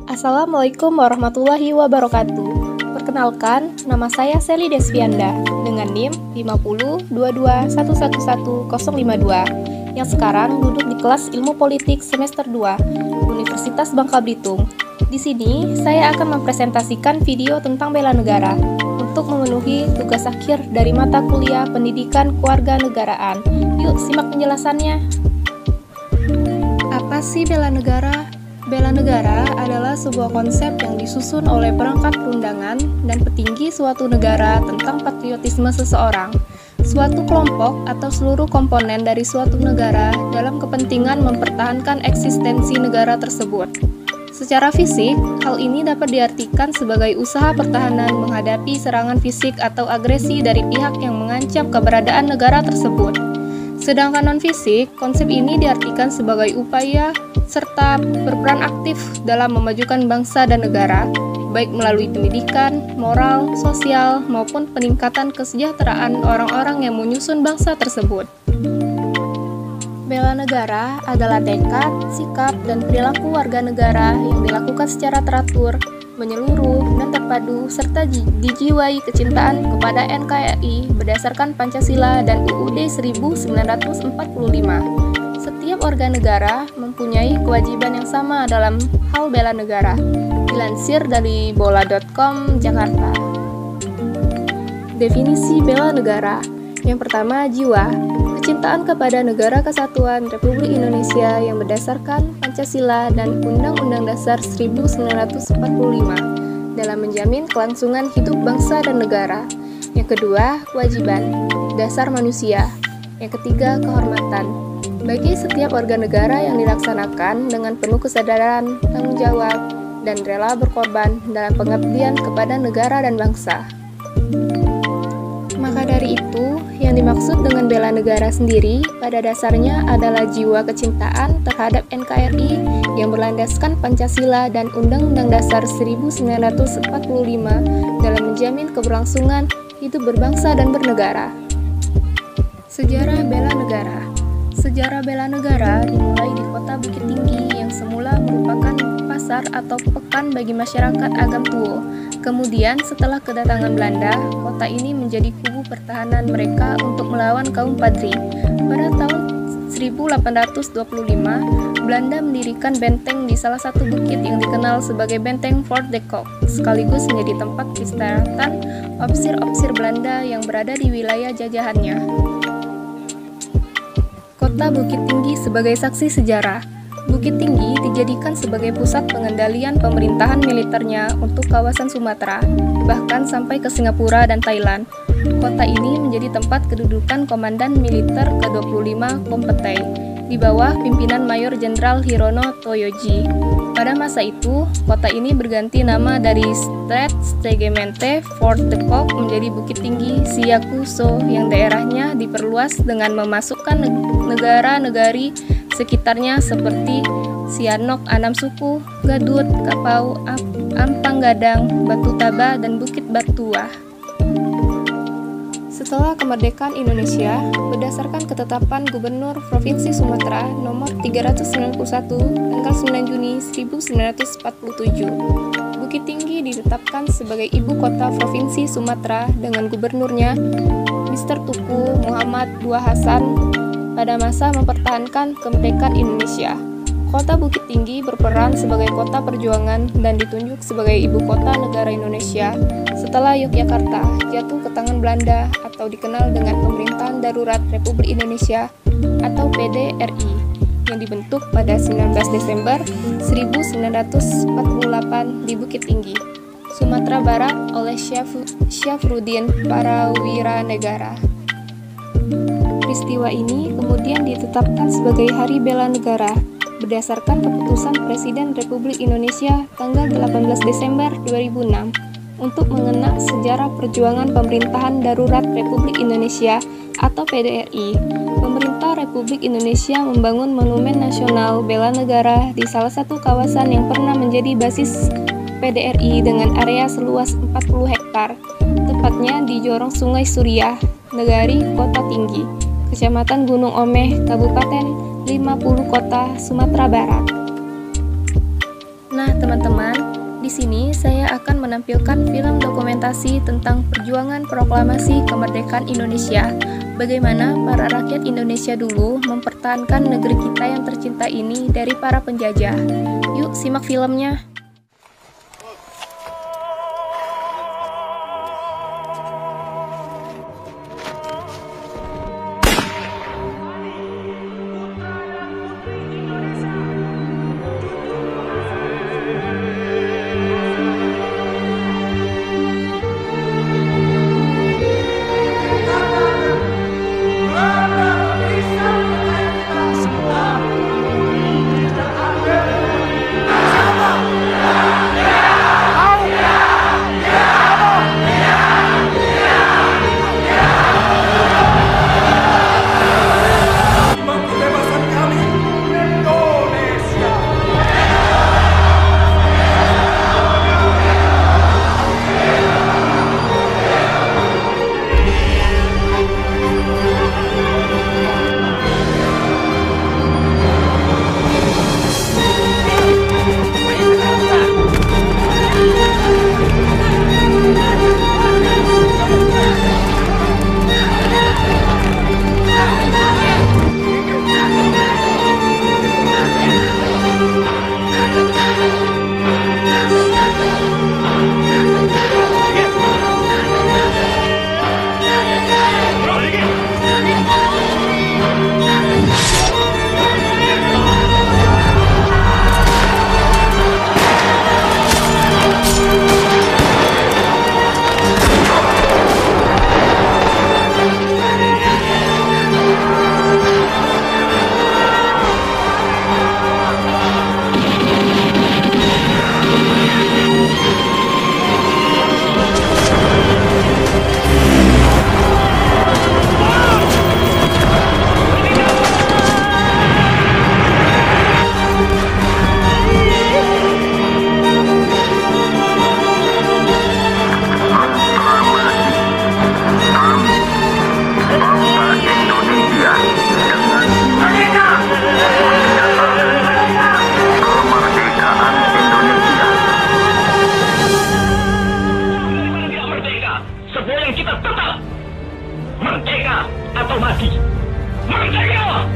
Assalamualaikum warahmatullahi wabarakatuh. Perkenalkan, nama saya Seli Desvianda dengan NIM 5022111052 yang sekarang duduk di kelas Ilmu Politik semester 2 Universitas Bangka Belitung. Di sini saya akan mempresentasikan video tentang bela negara untuk memenuhi tugas akhir dari mata kuliah Pendidikan Kewarganegaraan. Yuk simak penjelasannya. Apa sih bela negara? Bela negara adalah sebuah konsep yang disusun oleh perangkat perundangan dan petinggi suatu negara tentang patriotisme seseorang, suatu kelompok atau seluruh komponen dari suatu negara dalam kepentingan mempertahankan eksistensi negara tersebut. Secara fisik, hal ini dapat diartikan sebagai usaha pertahanan menghadapi serangan fisik atau agresi dari pihak yang mengancam keberadaan negara tersebut. Sedangkan non-fisik, konsep ini diartikan sebagai upaya serta berperan aktif dalam memajukan bangsa dan negara, baik melalui pendidikan, moral, sosial, maupun peningkatan kesejahteraan orang-orang yang menyusun bangsa tersebut. Bela negara adalah tekad, sikap, dan perilaku warga negara yang dilakukan secara teratur, menyeluruh, dan terpadu, serta dijiwai kecintaan kepada NKRI berdasarkan Pancasila dan UUD 1945. Setiap warga negara mempunyai kewajiban yang sama dalam hal bela negara. Dilansir dari bola.com Jakarta. Definisi bela negara. Yang pertama, jiwa. Kecintaan kepada Negara Kesatuan Republik Indonesia yang berdasarkan Pancasila dan Undang-Undang Dasar 1945 dalam menjamin kelangsungan hidup bangsa dan negara. Yang kedua, kewajiban dasar manusia. Yang ketiga, kehormatan. Bagi setiap warga negara yang dilaksanakan dengan penuh kesadaran, tanggung jawab, dan rela berkorban dalam pengabdian kepada negara dan bangsa. Maka dari itu, yang dimaksud dengan bela negara sendiri pada dasarnya adalah jiwa kecintaan terhadap NKRI yang berlandaskan Pancasila dan Undang-Undang Dasar 1945 dalam menjamin keberlangsungan hidup berbangsa dan bernegara. Sejarah bela negara. Sejarah bela negara dimulai di kota Bukit Tinggi yang semula merupakan pasar atau pekan bagi masyarakat Agam Tuo. Kemudian setelah kedatangan Belanda, kota ini menjadi kubu pertahanan mereka untuk melawan kaum Padri. Pada tahun 1825, Belanda mendirikan benteng di salah satu bukit yang dikenal sebagai Benteng Fort de Kock, sekaligus menjadi tempat peristirahatan ofisir-ofisir Belanda yang berada di wilayah jajahannya. Kota Bukit Tinggi sebagai saksi sejarah. Bukit Tinggi dijadikan sebagai pusat pengendalian pemerintahan militernya untuk kawasan Sumatera, bahkan sampai ke Singapura dan Thailand. Kota ini menjadi tempat kedudukan Komandan Militer ke-25 Kompetei, di bawah pimpinan Mayor Jenderal Hirono Toyoji. Pada masa itu, kota ini berganti nama dari Stratstegemente Fort de Kock menjadi Bukit Tinggi Siyakuso yang daerahnya diperluas dengan memasukkan negara-negari sekitarnya seperti Sianok, Anam Suku, Gadut, Kapau, Ampang Gadang, Batu Taba, dan Bukit Batuah. Setelah kemerdekaan Indonesia, berdasarkan ketetapan Gubernur Provinsi Sumatera nomor 391 tanggal 9 Juni 1947, Bukit Tinggi ditetapkan sebagai ibu kota Provinsi Sumatera dengan gubernurnya Mr. Tuku Muhammad II Hasan pada masa mempertahankan kemerdekaan Indonesia. Kota Bukit Tinggi berperan sebagai kota perjuangan dan ditunjuk sebagai ibu kota negara Indonesia setelah Yogyakarta jatuh ke tangan Belanda atau dikenal dengan Pemerintahan Darurat Republik Indonesia atau PDRI yang dibentuk pada 19 Desember 1948 di Bukit Tinggi, Sumatera Barat oleh Syafruddin Parawiranegara. Peristiwa ini kemudian ditetapkan sebagai Hari Bela Negara berdasarkan keputusan Presiden Republik Indonesia tanggal 18 Desember 2006 untuk mengenang sejarah perjuangan Pemerintahan Darurat Republik Indonesia atau PDRI. Pemerintah Republik Indonesia membangun Monumen Nasional Bela Negara di salah satu kawasan yang pernah menjadi basis PDRI dengan area seluas 40 hektar, tepatnya di Jorong Sungai Suriah, Negari Kota Tinggi, Kecamatan Gunung Omeh, Kabupaten 50 Kota, Sumatera Barat. Nah, teman-teman, di sini saya akan menampilkan film dokumentasi tentang perjuangan proklamasi kemerdekaan Indonesia. Bagaimana para rakyat Indonesia dulu mempertahankan negeri kita yang tercinta ini dari para penjajah. Yuk, simak filmnya. Merdeka atau mati. Merdeka!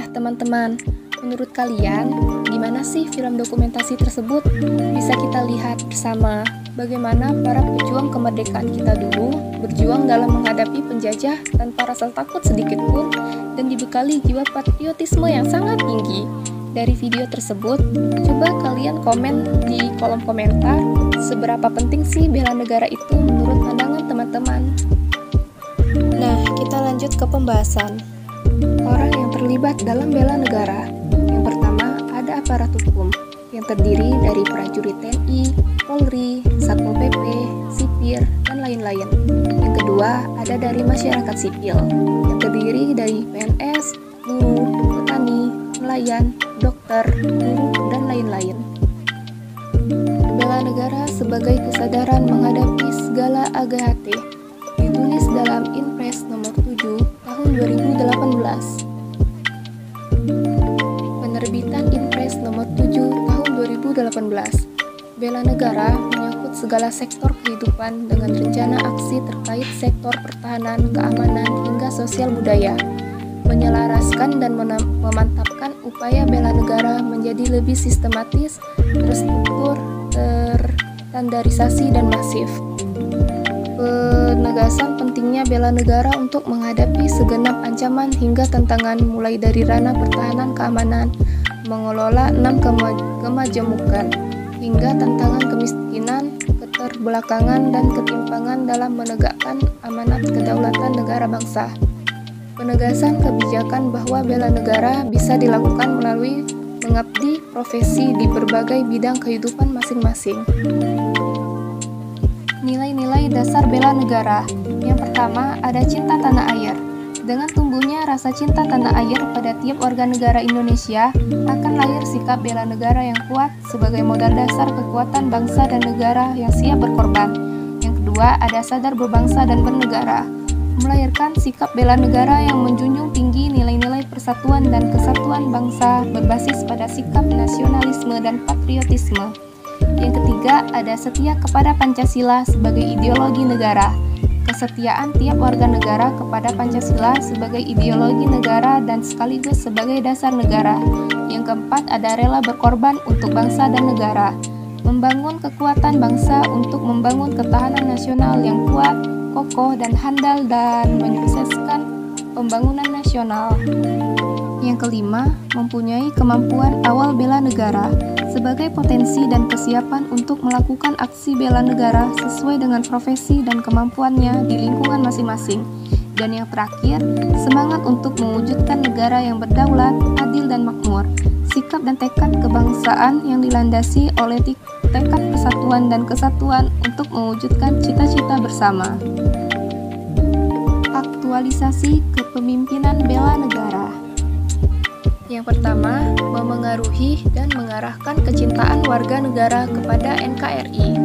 Teman-teman, menurut kalian, gimana sih film dokumentasi tersebut? Bisa kita lihat bersama bagaimana para pejuang kemerdekaan kita dulu berjuang dalam menghadapi penjajah tanpa rasa takut sedikit pun dan dibekali jiwa patriotisme yang sangat tinggi. Dari video tersebut, coba kalian komen di kolom komentar seberapa penting sih bela negara itu menurut pandangan teman-teman. Nah, kita lanjut ke pembahasan. Orang yang terlibat dalam bela negara. Yang pertama, ada aparat hukum yang terdiri dari prajurit TNI, Polri, Satpol PP, sipir, dan lain-lain. Yang kedua, ada dari masyarakat sipil yang terdiri dari PNS, buruh, petani, nelayan, dokter, guru, dan lain-lain. Bela negara sebagai kesadaran menghadapi segala AGHT ditulis dalam Inpres nomor 7 tahun 2018. Penerbitan Inpres nomor 7 tahun 2018. Bela negara menyangkut segala sektor kehidupan dengan rencana aksi terkait sektor pertahanan, keamanan, hingga sosial budaya. Menyelaraskan dan memantapkan upaya bela negara menjadi lebih sistematis, terstruktur, terstandarisasi, dan masif. Penegasan pentingnya bela negara untuk menghadapi segenap ancaman hingga tantangan mulai dari ranah pertahanan keamanan, mengelola 6 kemajemukan, hingga tantangan kemiskinan, keterbelakangan, dan ketimpangan dalam menegakkan amanat kedaulatan negara bangsa. Penegasan kebijakan bahwa bela negara bisa dilakukan melalui mengabdi profesi di berbagai bidang kehidupan masing-masing. Nilai-nilai dasar bela negara. Yang pertama, ada cinta tanah air. Dengan tumbuhnya rasa cinta tanah air pada tiap warga negara Indonesia, akan lahir sikap bela negara yang kuat sebagai modal dasar kekuatan bangsa dan negara yang siap berkorban. Yang kedua, ada sadar berbangsa dan bernegara. Melahirkan sikap bela negara yang menjunjung tinggi nilai-nilai persatuan dan kesatuan bangsa berbasis pada sikap nasionalisme dan patriotisme. Yang ketiga, ada setia kepada Pancasila sebagai ideologi negara. Kesetiaan tiap warga negara kepada Pancasila sebagai ideologi negara dan sekaligus sebagai dasar negara. Yang keempat, ada rela berkorban untuk bangsa dan negara. Membangun kekuatan bangsa untuk membangun ketahanan nasional yang kuat, kokoh, dan handal, dan menyukseskan pembangunan nasional. Yang kelima, mempunyai kemampuan awal bela negara sebagai potensi dan kesiapan untuk melakukan aksi bela negara sesuai dengan profesi dan kemampuannya di lingkungan masing-masing. Dan yang terakhir, semangat untuk mewujudkan negara yang berdaulat, adil, dan makmur. Sikap dan tekad kebangsaan yang dilandasi oleh tekad persatuan dan kesatuan untuk mewujudkan cita-cita bersama. Aktualisasi kepemimpinan bela negara. Yang pertama, memengaruhi dan mengarahkan kecintaan warga negara kepada NKRI.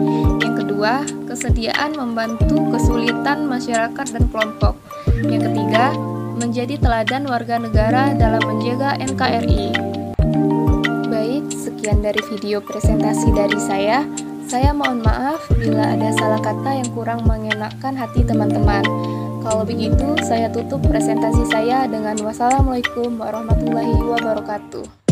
Yang kedua, kesediaan membantu kesulitan masyarakat dan kelompok. Yang ketiga, menjadi teladan warga negara dalam menjaga NKRI. Baik, sekian dari video presentasi dari saya. Saya mohon maaf bila ada salah kata yang kurang mengenakan hati teman-teman. Kalau begitu, saya tutup presentasi saya dengan wassalamualaikum warahmatullahi wabarakatuh.